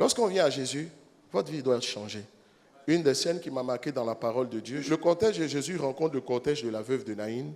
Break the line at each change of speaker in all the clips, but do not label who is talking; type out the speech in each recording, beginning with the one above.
Lorsqu'on vient à Jésus, votre vie doit changer. Une des scènes qui m'a marqué dans la parole de Dieu, le cortège de Jésus rencontre le cortège de la veuve de Naïn.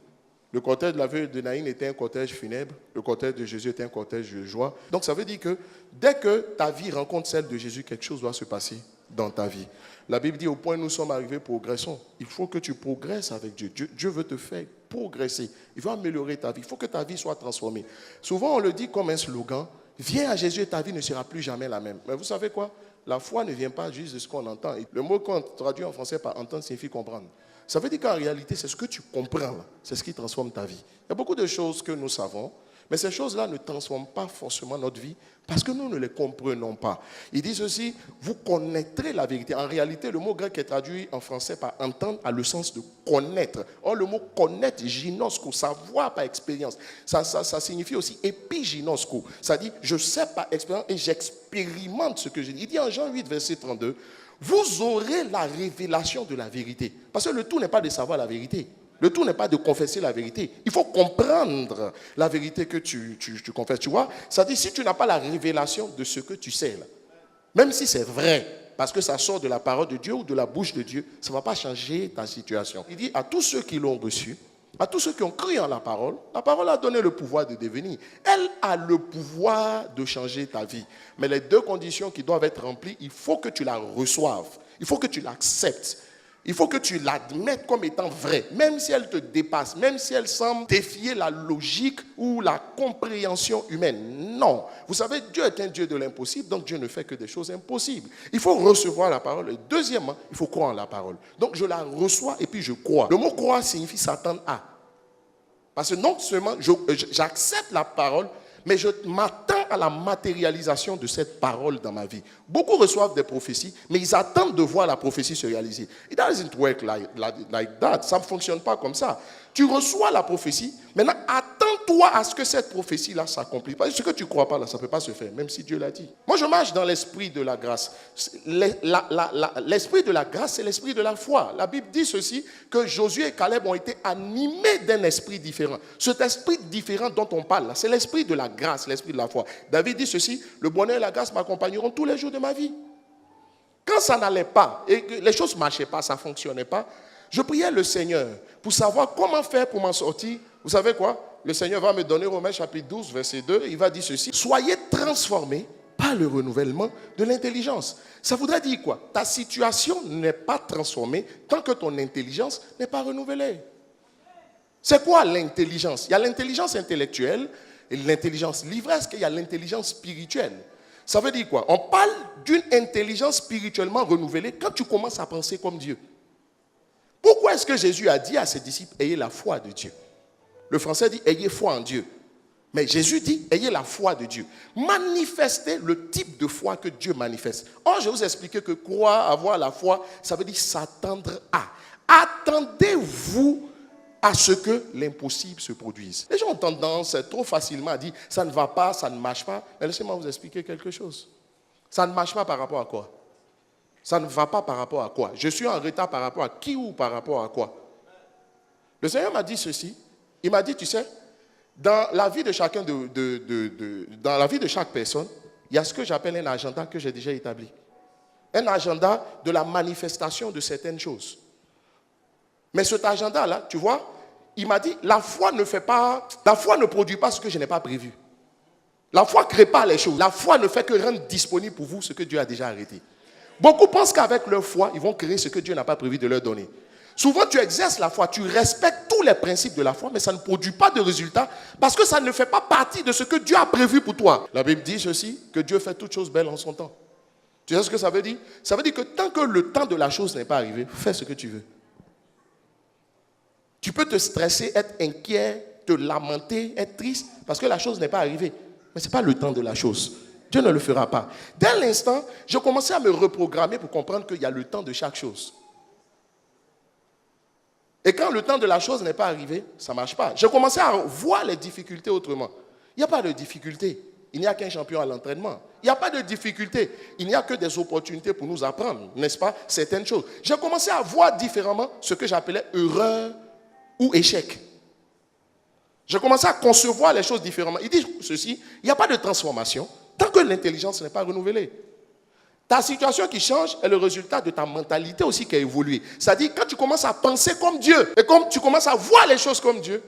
Le cortège de la veuve de Naïn était un cortège funèbre. Le cortège de Jésus était un cortège de joie. Donc ça veut dire que dès que ta vie rencontre celle de Jésus, quelque chose doit se passer dans ta vie. La Bible dit au point où nous sommes arrivés, progressons. Il faut que tu progresses avec Dieu. Dieu veut te faire progresser. Il veut améliorer ta vie. Il faut que ta vie soit transformée. Souvent on le dit comme un slogan, viens à Jésus et ta vie ne sera plus jamais la même. Mais vous savez quoi? La foi ne vient pas juste de ce qu'on entend. Le mot qu'on traduit en français par entendre signifie comprendre. Ça veut dire qu'en réalité, c'est ce que tu comprends, c'est ce qui transforme ta vie. Il y a beaucoup de choses que nous savons, mais ces choses-là ne transforment pas forcément notre vie parce que nous ne les comprenons pas. Ils disent aussi, vous connaîtrez la vérité. En réalité, le mot grec qui est traduit en français par entendre a le sens de connaître. Or, le mot connaître, ginosko, savoir par expérience, ça signifie aussi épiginosko. Ça dit, je sais par expérience et j'expérimente ce que je dis. Il dit en Jean 8, verset 32, vous aurez la révélation de la vérité. Parce que le tout n'est pas de savoir la vérité. Le tout n'est pas de confesser la vérité. Il faut comprendre la vérité que tu confesses. Tu vois, ça dit, si tu n'as pas la révélation de ce que tu sais, là, même si c'est vrai, parce que ça sort de la parole de Dieu ou de la bouche de Dieu, ça ne va pas changer ta situation. Il dit à tous ceux qui l'ont reçu, à tous ceux qui ont cru en la parole a donné le pouvoir de devenir. Elle a le pouvoir de changer ta vie. Mais les deux conditions qui doivent être remplies, il faut que tu la reçoives. Il faut que tu l'acceptes. Il faut que tu l'admettes comme étant vraie, même si elle te dépasse, même si elle semble défier la logique ou la compréhension humaine. Non. Vous savez, Dieu est un Dieu de l'impossible, donc Dieu ne fait que des choses impossibles. Il faut recevoir la parole. Et deuxièmement, il faut croire en la parole. Donc je la reçois et puis je crois. Le mot croire signifie s'attendre à. Parce que non seulement j'accepte la parole, mais je m'attends à la matérialisation de cette parole dans ma vie. Beaucoup reçoivent des prophéties, mais ils attendent de voir la prophétie se réaliser. It doesn't work like that. Ça ne fonctionne pas comme ça. Tu reçois la prophétie, maintenant attends-toi à ce que cette prophétie-là s'accomplisse. Parce que ce que tu ne crois pas, là, ça ne peut pas se faire, même si Dieu l'a dit. Moi, je marche dans l'esprit de la grâce. L'esprit de la grâce, c'est l'esprit de la foi. La Bible dit ceci, que Josué et Caleb ont été animés d'un esprit différent. Cet esprit différent dont on parle, là, c'est l'esprit de la grâce, l'esprit de la foi. David dit ceci, le bonheur et la grâce m'accompagneront tous les jours de ma vie. Quand ça n'allait pas, et que les choses ne marchaient pas, ça ne fonctionnait pas, je priais le Seigneur pour savoir comment faire pour m'en sortir. Vous savez quoi? Le Seigneur va me donner Romains chapitre 12, verset 2. Il va dire ceci. Soyez transformés par le renouvellement de l'intelligence. Ça voudrait dire quoi? Ta situation n'est pas transformée tant que ton intelligence n'est pas renouvelée. C'est quoi l'intelligence? Il y a l'intelligence intellectuelle et l'intelligence livresque, il y a l'intelligence spirituelle. Ça veut dire quoi? On parle d'une intelligence spirituellement renouvelée quand tu commences à penser comme Dieu. Pourquoi est-ce que Jésus a dit à ses disciples, ayez la foi de Dieu? Le français dit, ayez foi en Dieu. Mais Jésus dit, ayez la foi de Dieu. Manifestez le type de foi que Dieu manifeste. Or, je vais vous expliquer que croire, avoir la foi, ça veut dire s'attendre à. Attendez-vous à ce que l'impossible se produise. Les gens ont tendance trop facilement à dire, ça ne va pas, ça ne marche pas. Mais laissez-moi vous expliquer quelque chose. Ça ne marche pas par rapport à quoi? Ça ne va pas par rapport à quoi? Je suis en retard par rapport à qui ou par rapport à quoi? Le Seigneur m'a dit ceci. Il m'a dit, tu sais, dans la vie de chacun dans la vie de chaque personne, il y a ce que j'appelle un agenda que j'ai déjà établi. Un agenda de la manifestation de certaines choses. Mais cet agenda-là, tu vois, il m'a dit, la foi ne produit pas ce que je n'ai pas prévu. La foi ne crée pas les choses. La foi ne fait que rendre disponible pour vous ce que Dieu a déjà arrêté. Beaucoup pensent qu'avec leur foi, ils vont créer ce que Dieu n'a pas prévu de leur donner. Souvent, tu exerces la foi, tu respectes tous les principes de la foi, mais ça ne produit pas de résultats parce que ça ne fait pas partie de ce que Dieu a prévu pour toi. La Bible dit ceci, que Dieu fait toutes choses belles en son temps. Tu sais ce que ça veut dire? Ça veut dire que tant que le temps de la chose n'est pas arrivé, fais ce que tu veux. Tu peux te stresser, être inquiet, te lamenter, être triste parce que la chose n'est pas arrivée. Mais ce n'est pas le temps de la chose. Dieu ne le fera pas. Dès l'instant, je commençais à me reprogrammer pour comprendre qu'il y a le temps de chaque chose. Et quand le temps de la chose n'est pas arrivé, ça ne marche pas. Je commençais à voir les difficultés autrement. Il n'y a pas de difficulté. Il n'y a qu'un champion à l'entraînement. Il n'y a pas de difficulté. Il n'y a que des opportunités pour nous apprendre, n'est-ce pas, certaines choses. J'ai commencé à voir différemment ce que j'appelais erreur ou échec. J'ai commencé à concevoir les choses différemment. Il dit ceci, il n'y a pas de transformation tant que l'intelligence n'est pas renouvelée. Ta situation qui change est le résultat de ta mentalité aussi qui a évolué. C'est-à-dire quand tu commences à penser comme Dieu et comme tu commences à voir les choses comme Dieu,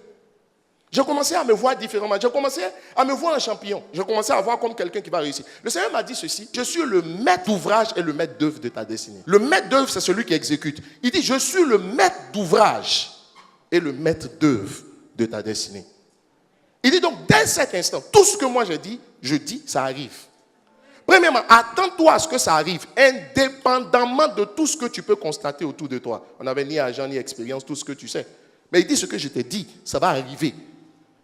j'ai commencé à me voir différemment. J'ai commencé à me voir un champion. J'ai commencé à voir comme quelqu'un qui va réussir. Le Seigneur m'a dit ceci: je suis le maître d'ouvrage et le maître d'œuvre de ta destinée. Le maître d'œuvre, c'est celui qui exécute. Il dit: je suis le maître d'ouvrage et le maître d'œuvre de ta destinée. Il dit donc, dès cet instant, tout ce que moi je dis, ça arrive. Premièrement, attends-toi à ce que ça arrive, indépendamment de tout ce que tu peux constater autour de toi. On n'avait ni argent, ni expérience, tout ce que tu sais. Mais il dit: ce que je t'ai dit, ça va arriver.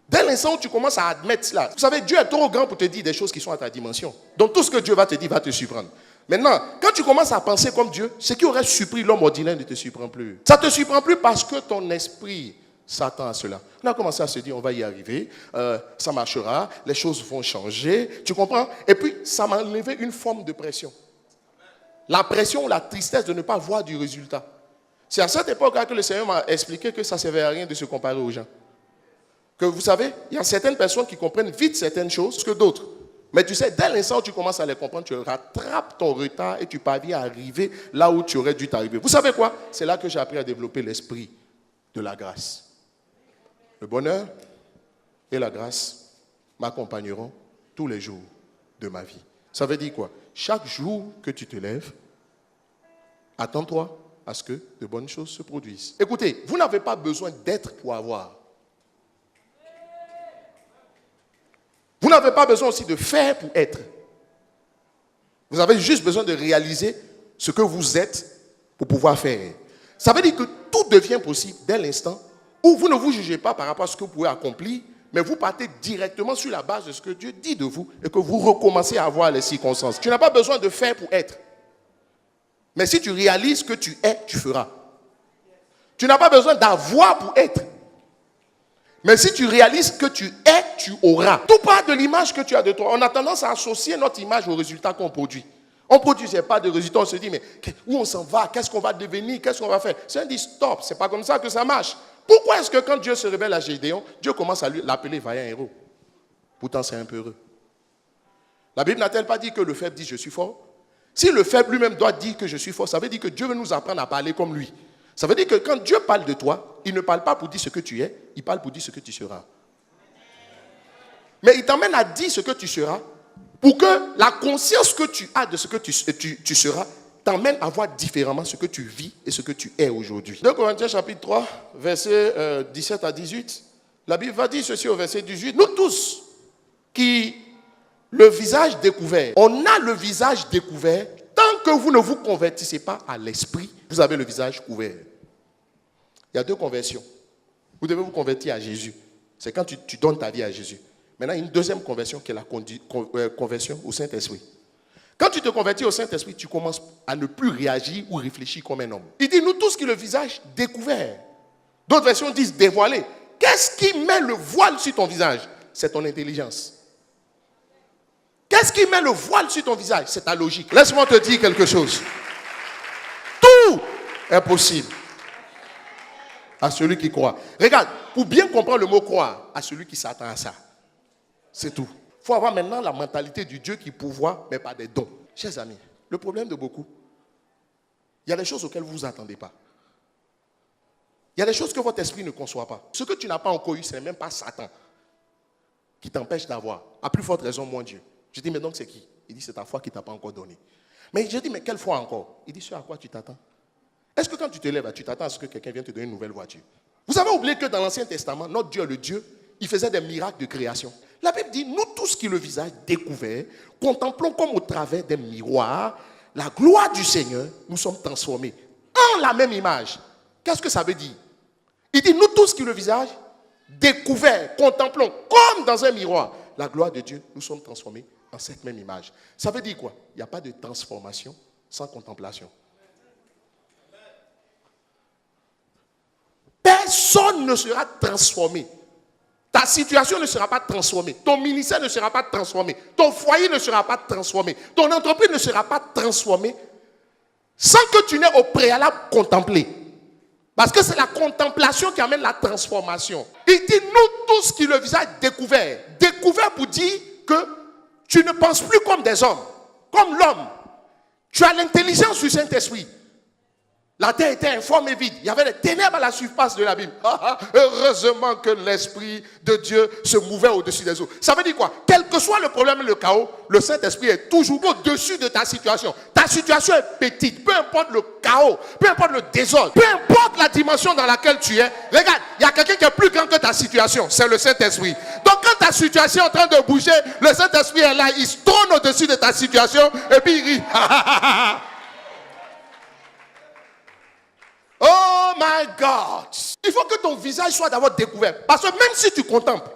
Dès l'instant où tu commences à admettre cela, vous savez, Dieu est trop grand pour te dire des choses qui sont à ta dimension. Donc tout ce que Dieu va te dire va te surprendre. Maintenant, quand tu commences à penser comme Dieu, ce qui aurait surpris l'homme ordinaire ne te surprend plus. Ça ne te surprend plus parce que ton esprit s'attend à cela. On a commencé à se dire: on va y arriver, ça marchera, les choses vont changer, tu comprends? Et puis, ça m'a enlevé une forme de pression. La pression ou la tristesse de ne pas voir du résultat. C'est à cette époque-là que le Seigneur m'a expliqué que ça ne servait à rien de se comparer aux gens. Que vous savez, il y a certaines personnes qui comprennent vite certaines choses que d'autres. Mais tu sais, dès l'instant où tu commences à les comprendre, tu rattrapes ton retard et tu parviens à arriver là où tu aurais dû t'arriver. Vous savez quoi? C'est là que j'ai appris à développer l'esprit de la grâce. Le bonheur et la grâce m'accompagneront tous les jours de ma vie. Ça veut dire quoi? Chaque jour que tu te lèves, attends-toi à ce que de bonnes choses se produisent. Écoutez, vous n'avez pas besoin d'être pour avoir. Vous n'avez pas besoin aussi de faire pour être. Vous avez juste besoin de réaliser ce que vous êtes pour pouvoir faire. Ça veut dire que tout devient possible dès l'instant où vous ne vous jugez pas par rapport à ce que vous pouvez accomplir, mais vous partez directement sur la base de ce que Dieu dit de vous et que vous recommencez à voir les circonstances. Tu n'as pas besoin de faire pour être. Mais si tu réalises que tu es, tu feras. Tu n'as pas besoin d'avoir pour être. Mais si tu réalises que tu es, tu auras. Tout part de l'image que tu as de toi. On a tendance à associer notre image au résultat qu'on produit. On ne produisait pas de résultats, on se dit: mais où on s'en va? Qu'est-ce qu'on va devenir? Qu'est-ce qu'on va faire? C'est dit: stop, ce n'est pas comme ça que ça marche. Pourquoi est-ce que quand Dieu se révèle à Gédéon, Dieu commence à l'appeler vaillant héros? Pourtant, c'est un peu heureux. La Bible n'a-t-elle pas dit que le faible dit: je suis fort? Si le faible lui-même doit dire que je suis fort, ça veut dire que Dieu veut nous apprendre à parler comme lui. Ça veut dire que quand Dieu parle de toi, il ne parle pas pour dire ce que tu es, il parle pour dire ce que tu seras. Mais il t'emmène à dire ce que tu seras pour que la conscience que tu as de ce que tu seras t'emmène à voir différemment ce que tu vis et ce que tu es aujourd'hui. 2 Corinthiens chapitre 3, versets 17 à 18. La Bible va dire ceci au verset 18. Nous tous qui, le visage découvert, on a le visage découvert, tant que vous ne vous convertissez pas à l'esprit, vous avez le visage couvert. Il y a 2 conversions. Vous devez vous convertir à Jésus. C'est quand tu donnes ta vie à Jésus. Maintenant, il y a une deuxième conversion qui est la conversion au Saint-Esprit. Quand tu te convertis au Saint-Esprit, tu commences à ne plus réagir ou réfléchir comme un homme. Il dit: nous tous qui le visage découvert. D'autres versions disent dévoilé. Qu'est-ce qui met le voile sur ton visage? C'est ton intelligence. Qu'est-ce qui met le voile sur ton visage? C'est ta logique. Laisse-moi te dire quelque chose. Tout est possible à celui qui croit. Regarde, pour bien comprendre le mot croire, à celui qui s'attend à ça. C'est tout. Il faut avoir maintenant la mentalité du Dieu qui pourvoit, mais pas des dons. Chers amis, le problème de beaucoup, il y a des choses auxquelles vous ne vous attendez pas. Il y a des choses que votre esprit ne conçoit pas. Ce que tu n'as pas encore eu, ce n'est même pas Satan qui t'empêche d'avoir. À plus forte raison, mon Dieu. Je dis: mais donc c'est qui? Il dit: c'est ta foi qui ne t'a pas encore donné. Mais je dis: mais quelle foi encore? Il dit: ce à quoi tu t'attends. Est-ce que quand tu te lèves, tu t'attends à ce que quelqu'un vienne te donner une nouvelle voiture? Vous avez oublié que dans l'Ancien Testament, notre Dieu, le Dieu, il faisait des miracles de création. La Bible dit: nous tous qui le visage découvert, contemplons comme au travers des miroirs la gloire du Seigneur, nous sommes transformés en la même image. Qu'est-ce que ça veut dire? Il dit: nous tous qui le visage découvert, contemplons comme dans un miroir la gloire de Dieu, nous sommes transformés en cette même image. Ça veut dire quoi? Il n'y a pas de transformation sans contemplation. Personne ne sera transformé. Ta situation ne sera pas transformée. Ton ministère ne sera pas transformé. Ton foyer ne sera pas transformé. Ton entreprise ne sera pas transformée sans que tu n'aies au préalable contemplé. Parce que c'est la contemplation qui amène la transformation. Il dit: nous tous qui le visage découvert. Découvert pour dire que tu ne penses plus comme des hommes. Comme l'homme. Tu as l'intelligence du Saint-Esprit. La terre était informe et vide. Il y avait des ténèbres à la surface de l'abîme. Heureusement que l'Esprit de Dieu se mouvait au-dessus des eaux. Ça veut dire quoi? Quel que soit le problème et le chaos, le Saint-Esprit est toujours au-dessus de ta situation. Ta situation est petite. Peu importe le chaos, peu importe le désordre, peu importe la dimension dans laquelle tu es. Regarde, il y a quelqu'un qui est plus grand que ta situation. C'est le Saint-Esprit. Donc quand ta situation est en train de bouger, le Saint-Esprit est là. Il se tourne au-dessus de ta situation et puis il rit. Oh my God! Il faut que ton visage soit d'abord découvert. Parce que même si tu contemples,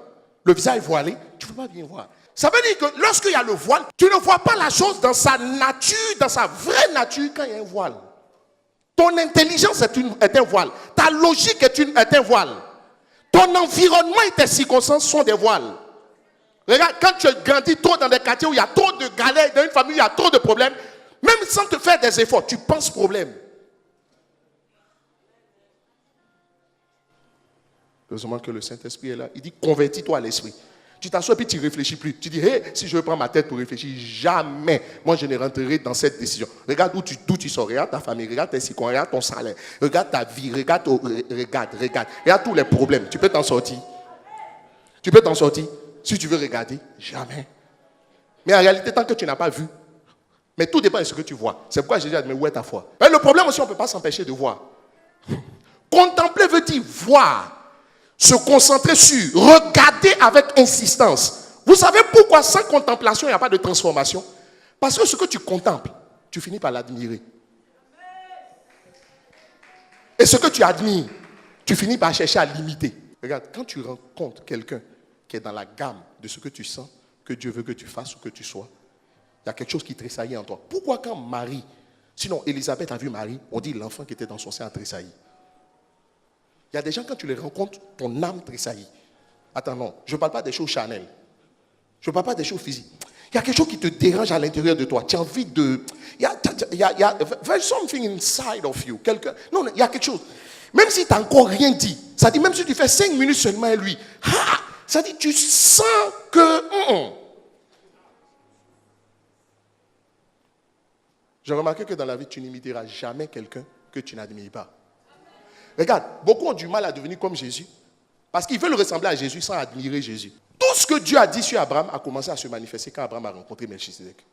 le visage voilé, tu ne peux pas bien voir. Ça veut dire que lorsqu'il y a le voile, tu ne vois pas la chose dans sa nature, dans sa vraie nature quand il y a un voile. Ton intelligence est un voile. Ta logique est un voile. Ton environnement et tes circonstances sont des voiles. Regarde, quand tu grandis trop dans des quartiers où il y a trop de galères, dans une famille où il y a trop de problèmes, même sans te faire des efforts, tu penses problème. Heureusement que le Saint-Esprit est là. Il dit, convertis-toi à l'esprit. Tu t'assois et puis tu ne réfléchis plus. Tu dis, hey, si je prends ma tête pour réfléchir, jamais, moi je ne rentrerai dans cette décision. Regarde d'où tu sors, regarde ta famille, regarde tes circonstances, regarde ton salaire, regarde ta vie, regarde tous les problèmes. Tu peux t'en sortir. Tu peux t'en sortir. Si tu veux regarder, jamais. Mais en réalité, tant que tu n'as pas vu, mais tout dépend de ce que tu vois. C'est pourquoi Jésus a dit, mais où est ta foi? Mais le problème aussi, on ne peut pas s'empêcher de voir. Contempler veut dire voir. Se concentrer sur, regarder avec insistance. Vous savez pourquoi sans contemplation, il n'y a pas de transformation? Parce que ce que tu contemples, tu finis par l'admirer. Et ce que tu admires, tu finis par chercher à l'imiter. Regarde, quand tu rencontres quelqu'un qui est dans la gamme de ce que tu sens, que Dieu veut que tu fasses ou que tu sois, il y a quelque chose qui tressaillit en toi. Pourquoi quand Marie, sinon Élisabeth a vu Marie, on dit l'enfant qui était dans son sein a tressailli? Il y a des gens, quand tu les rencontres, ton âme tressaillit. Attends, non, je ne parle pas des choses charnelles. Je ne parle pas des choses physiques. Il y a quelque chose qui te dérange à l'intérieur de toi. Tu as envie de... Il y a there's something inside of you. Non, il y a quelque chose. Même si tu n'as encore rien dit, ça dit, même si tu fais 5 minutes seulement à lui, ça dit, tu sens que... J'ai remarqué que dans la vie, tu n'imiteras jamais quelqu'un que tu n'admires pas. Regarde, beaucoup ont du mal à devenir comme Jésus parce qu'ils veulent ressembler à Jésus sans admirer Jésus. Tout ce que Dieu a dit sur Abraham a commencé à se manifester quand Abraham a rencontré Melchisedec.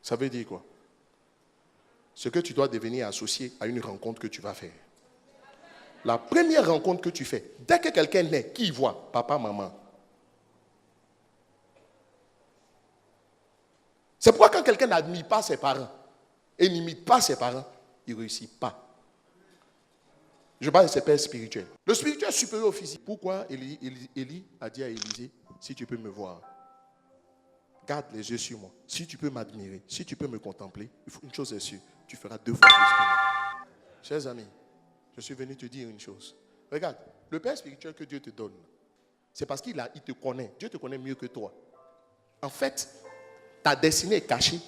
Ça veut dire quoi? Ce que tu dois devenir associé à une rencontre que tu vas faire. La première rencontre que tu fais, dès que quelqu'un naît, qui y voit? Papa, maman. C'est pourquoi quand quelqu'un n'admire pas ses parents et n'imite pas ses parents, il ne réussit pas. Je parle de ses pères spirituels. Le spirituel est supérieur au physique. Pourquoi Élie a dit à Élisée, si tu peux me voir, garde les yeux sur moi. Si tu peux m'admirer, si tu peux me contempler, une chose est sûre, tu feras 2 fois plus que moi. Chers amis, je suis venu te dire une chose. Regarde, le père spirituel que Dieu te donne, c'est parce qu'il te connaît. Dieu te connaît mieux que toi. En fait, ta destinée est cachée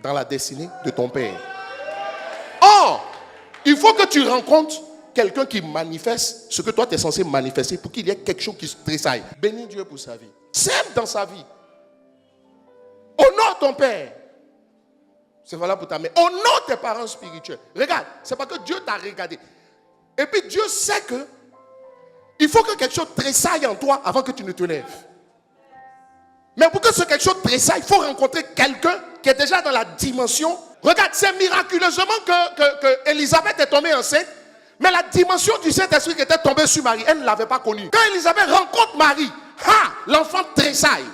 dans la destinée de ton père. Or, il faut que tu rencontres quelqu'un qui manifeste ce que toi tu es censé manifester pour qu'il y ait quelque chose qui se tressaille. Bénis Dieu pour sa vie. Sème dans sa vie. Honore ton père. C'est valable pour ta mère. Honore tes parents spirituels. Regarde, c'est parce que Dieu t'a regardé. Et puis Dieu sait que il faut que quelque chose tressaille en toi avant que tu ne te lèves. Mais pour que ce quelque chose tressaille, il faut rencontrer quelqu'un qui est déjà dans la dimension. Regarde, c'est miraculeusement que Élisabeth est tombée enceinte. Mais la dimension du Saint-Esprit qui était tombée sur Marie, elle ne l'avait pas connue. Quand Élisabeth rencontre Marie, l'enfant tressaille.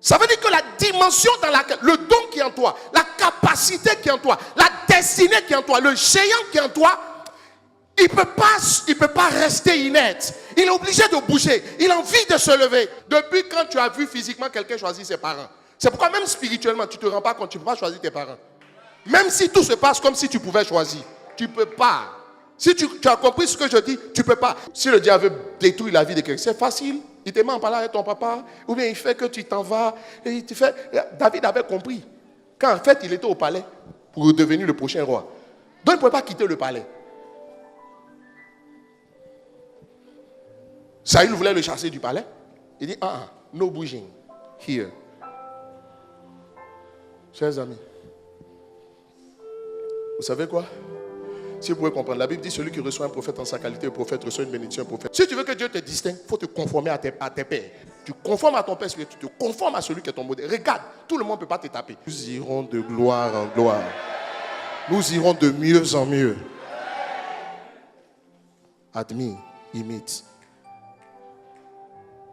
Ça veut dire que la dimension dans laquelle, le don qui est en toi, la capacité qui est en toi, la destinée qui est en toi, le géant qui est en toi, il ne peut pas rester inerte. Il est obligé de bouger. Il a envie de se lever. Depuis quand tu as vu physiquement quelqu'un choisir ses parents? C'est pourquoi même spirituellement, tu ne te rends pas compte, tu ne peux pas choisir tes parents. Même si tout se passe comme si tu pouvais choisir. Tu ne peux pas. Si tu as compris ce que je dis, tu ne peux pas. Si le diable veut détruire la vie de quelqu'un, c'est facile. Il te met en parlant avec ton papa, ou bien il fait que tu t'en vas. Et il te fait... David avait compris. Quand en fait il était au palais pour devenir le prochain roi. Donc il ne pouvait pas quitter le palais. Saül voulait le chasser du palais. Il dit, no bouging here. Chers amis, vous savez quoi? Si vous pouvez comprendre, la Bible dit celui qui reçoit un prophète en sa qualité, le prophète reçoit une bénédiction, un prophète. Si tu veux que Dieu te distingue, il faut te conformer à tes pères. Tu conformes à ton père, tu te conformes à celui qui est ton modèle. Regarde, tout le monde ne peut pas te taper. Nous irons de gloire en gloire. Nous irons de mieux en mieux. Admire, imite.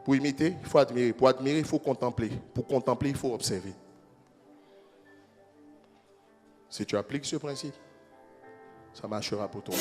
Pour imiter, il faut admirer. Pour admirer, il faut contempler. Pour contempler, il faut observer. Si tu appliques ce principe, ça marchera pour toi.